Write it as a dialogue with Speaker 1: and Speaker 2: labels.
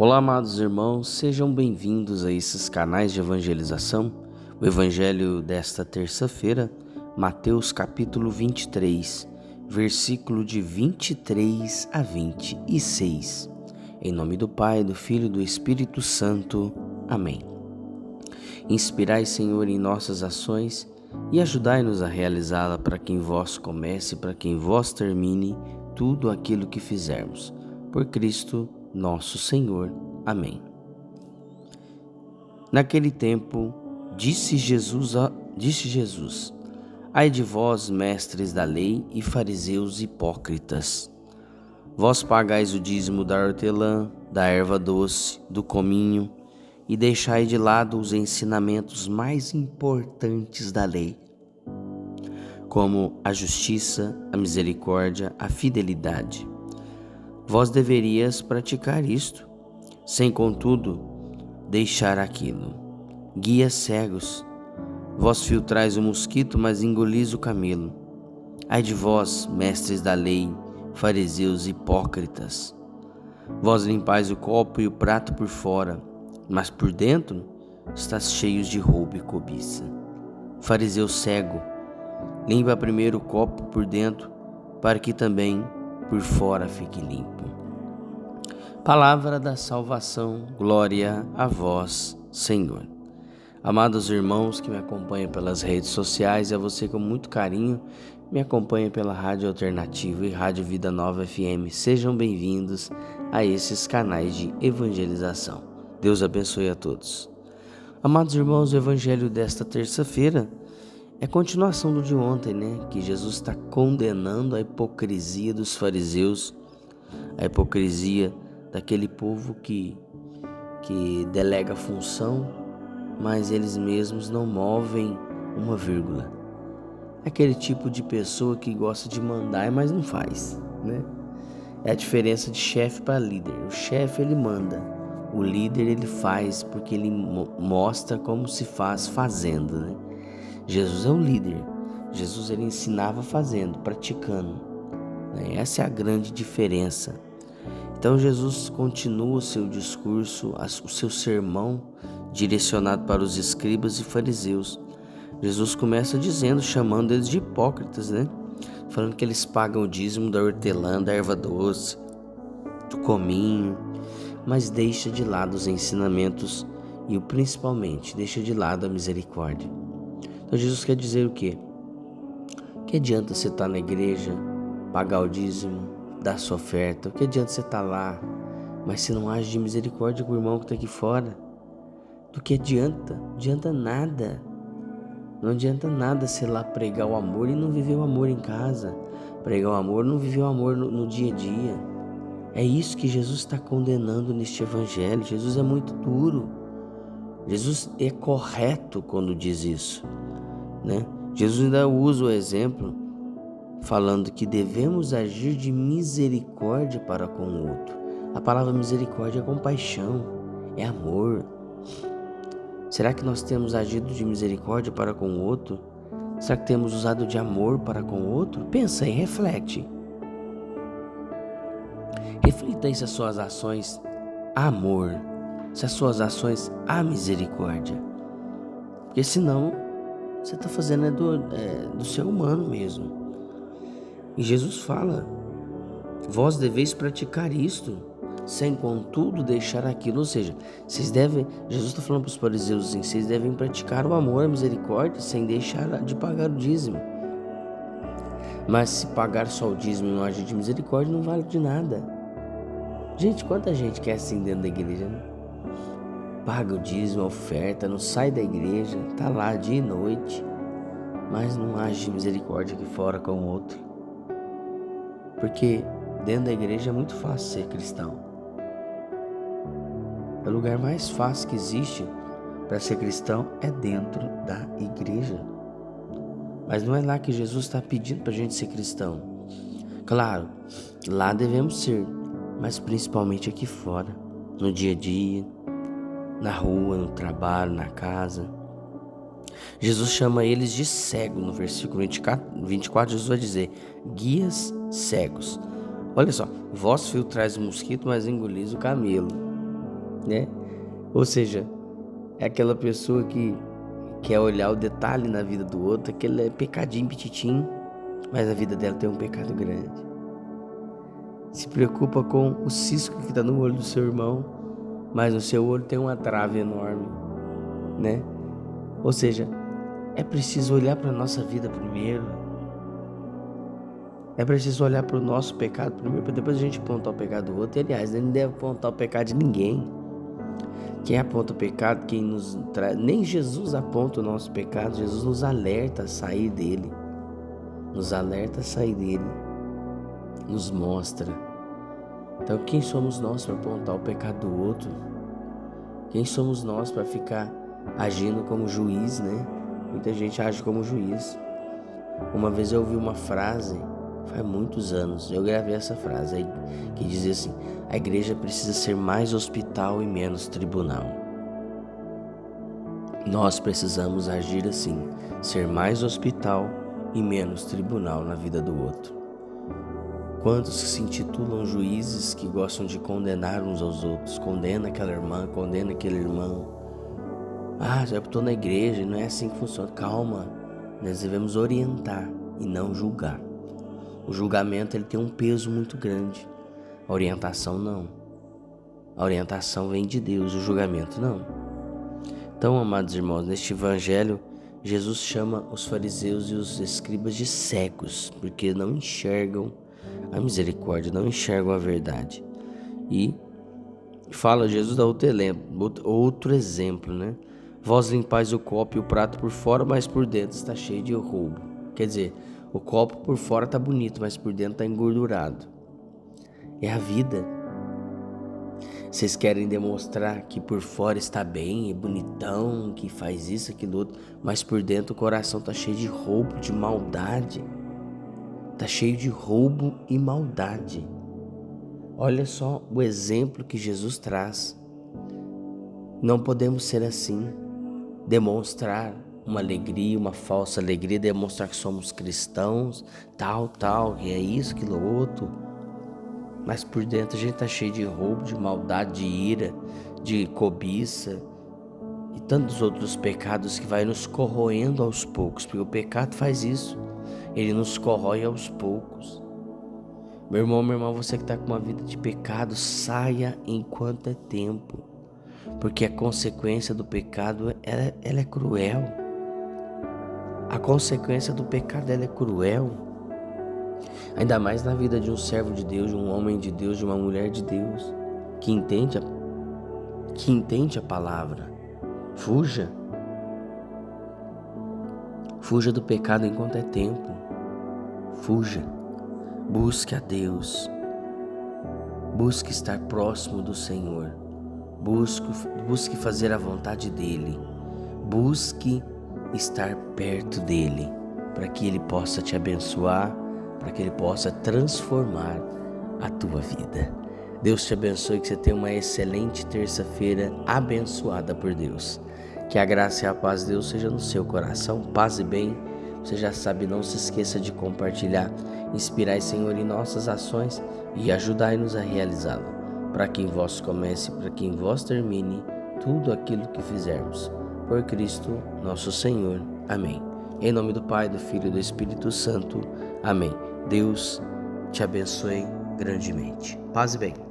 Speaker 1: Olá, amados irmãos, sejam bem-vindos a esses canais de evangelização. O evangelho desta terça-feira, Mateus capítulo 23, versículo de 23 a 26. Em nome do Pai, do Filho e do Espírito Santo. Amém. Inspirai, Senhor, em nossas ações e ajudai-nos a realizá-la, para que em vós comece e para que em vós termine tudo aquilo que fizermos. Por Cristo nosso Senhor. Amém. Naquele tempo, disse Jesus, ai de vós, mestres da lei e fariseus hipócritas, vós pagais o dízimo da hortelã, da erva doce, do cominho, e deixai de lado os ensinamentos mais importantes da lei, como a justiça, a misericórdia, a fidelidade. Vós deverias praticar isto, sem contudo deixar aquilo. Guias cegos, vós filtrais o mosquito, mas engolis o camelo. Ai de vós, mestres da lei, fariseus hipócritas, vós limpais o copo e o prato por fora, mas por dentro estás cheios de roubo e cobiça. Fariseu cego, limpa primeiro o copo por dentro, para que também por fora fique limpo. Palavra da salvação, glória a vós, Senhor. Amados irmãos que me acompanham pelas redes sociais, e a você com muito carinho me acompanha pela Rádio Alternativa e Rádio Vida Nova FM, sejam bem-vindos a esses canais de evangelização. Deus abençoe a todos. Amados irmãos, o evangelho desta terça-feira é continuação do de ontem, que Jesus está condenando a hipocrisia dos fariseus, a hipocrisia daquele povo que delega função, mas eles mesmos não movem uma vírgula. Aquele tipo de pessoa que gosta de mandar, mas não faz, É a diferença de chefe para líder. O chefe, ele manda, o líder, ele faz, porque ele mostra como se faz fazendo, Jesus é um líder. Jesus, ele ensinava fazendo, praticando, Essa é a grande diferença. Então Jesus continua o seu discurso, o seu sermão direcionado para os escribas e fariseus. Jesus começa dizendo, chamando eles de hipócritas, Falando que eles pagam o dízimo da hortelã, da erva doce, do cominho, mas deixa de lado os ensinamentos e principalmente deixa de lado a misericórdia. Então Jesus quer dizer o quê? Que adianta você estar na igreja, pagar o dízimo, dar sua oferta? O que adianta você estar lá, mas se não age de misericórdia com o irmão que está aqui fora? Do que adianta? Não adianta nada. Não adianta nada você lá pregar o amor e não viver o amor em casa. Pregar o amor e não viver o amor no dia a dia. É isso que Jesus está condenando neste evangelho. Jesus é muito duro. Jesus é correto quando diz isso, Jesus ainda usa o exemplo falando que devemos agir de misericórdia para com o outro. A palavra misericórdia é compaixão, é amor. Será que nós temos agido de misericórdia para com o outro? Será que temos usado de amor para com o outro? Pensa e reflete. Reflita aí se as suas ações há amor, se as suas ações há misericórdia. Porque senão você está fazendo do ser humano mesmo. E Jesus fala, vós deveis praticar isto, sem contudo deixar aquilo. Ou seja, Jesus está falando para os fariseus assim, vocês devem praticar o amor, a misericórdia, sem deixar de pagar o dízimo. Mas se pagar só o dízimo e não agir de misericórdia, não vale de nada. Gente, quanta gente quer assim dentro da igreja, Paga o dízimo, a oferta, não sai da igreja, tá lá dia e noite, mas não age de misericórdia aqui fora com o outro. Porque dentro da igreja é muito fácil ser cristão. O lugar mais fácil que existe para ser cristão é dentro da igreja. Mas não é lá que Jesus está pedindo para a gente ser cristão. Claro, lá devemos ser, mas principalmente aqui fora, no dia a dia, na rua, no trabalho, na casa. Jesus chama eles de cego. No versículo 24, Jesus vai dizer, guias cegos. Olha só, vós filtrais o mosquito, mas engolis o camelo. né? Ou seja, é aquela pessoa que quer olhar o detalhe na vida do outro, aquele pecadinho pititim, mas a vida dela tem um pecado grande. Se preocupa com o cisco que está no olho do seu irmão, mas no seu olho tem uma trave enorme, né? Ou seja, é preciso olhar para a nossa vida primeiro. É preciso olhar para o nosso pecado primeiro, para depois a gente apontar o pecado do outro. E, aliás, nem deve apontar o pecado de ninguém. Quem aponta o pecado, quem nos traz... Nem Jesus aponta o nosso pecado. Jesus nos alerta a sair dele. Nos alerta a sair dele. Nos mostra. Então, quem somos nós para apontar o pecado do outro? Quem somos nós para ficar agindo como juiz, né? Muita gente age como juiz. Uma vez eu ouvi uma frase, faz muitos anos, eu gravei essa frase aí, que dizia assim: a igreja precisa ser mais hospital e menos tribunal. Nós precisamos agir assim, ser mais hospital e menos tribunal na vida do outro. Quantos se intitulam juízes que gostam de condenar uns aos outros? Condena aquela irmã, condena aquele irmão. Ah, eu estou na igreja, não é assim que funciona. Calma, nós devemos orientar e não julgar. O julgamento ele tem um peso muito grande. A orientação não. A orientação vem de Deus, o julgamento não. Então, amados irmãos, neste evangelho, Jesus chama os fariseus e os escribas de cegos, porque não enxergam a misericórdia, não enxergam a verdade. E fala, Jesus dá outro exemplo, né? Vós limpais o copo e o prato por fora, mas por dentro está cheio de roubo. Quer dizer, o copo por fora está bonito, mas por dentro está engordurado. É a vida. Vocês querem demonstrar que por fora está bem, é bonitão, que faz isso, aquilo outro, mas por dentro o coração está cheio de roubo, de maldade. Está cheio de roubo e maldade. Olha só o exemplo que Jesus traz. Não podemos ser assim. Demonstrar uma alegria, uma falsa alegria, demonstrar que somos cristãos, tal, que é isso, aquilo outro. Mas por dentro a gente está cheio de roubo, de maldade, de ira, de cobiça e tantos outros pecados que vai nos corroendo aos poucos, porque o pecado faz isso, ele nos corrói aos poucos. Meu irmão, minha irmã, você que está com uma vida de pecado, saia enquanto é tempo. Porque a consequência do pecado, ela é cruel. A consequência do pecado, ela é cruel. Ainda mais na vida de um servo de Deus, de um homem de Deus, de uma mulher de Deus, que entende a palavra. Fuja. Fuja do pecado enquanto é tempo. Fuja. Busque a Deus. Busque estar próximo do Senhor. Busque fazer a vontade dEle. Busque estar perto dEle, para que Ele possa te abençoar, para que Ele possa transformar a tua vida. Deus te abençoe, que você tenha uma excelente terça-feira abençoada por Deus. Que a graça e a paz de Deus seja no seu coração, paz e bem. Você já sabe, não se esqueça de compartilhar, inspirai, Senhor, em nossas ações e ajudai-nos a realizá-la. Para que em vós comece, para que em vós termine tudo aquilo que fizermos. Por Cristo nosso Senhor. Amém. Em nome do Pai, do Filho e do Espírito Santo. Amém. Deus te abençoe grandemente. Paz e bem.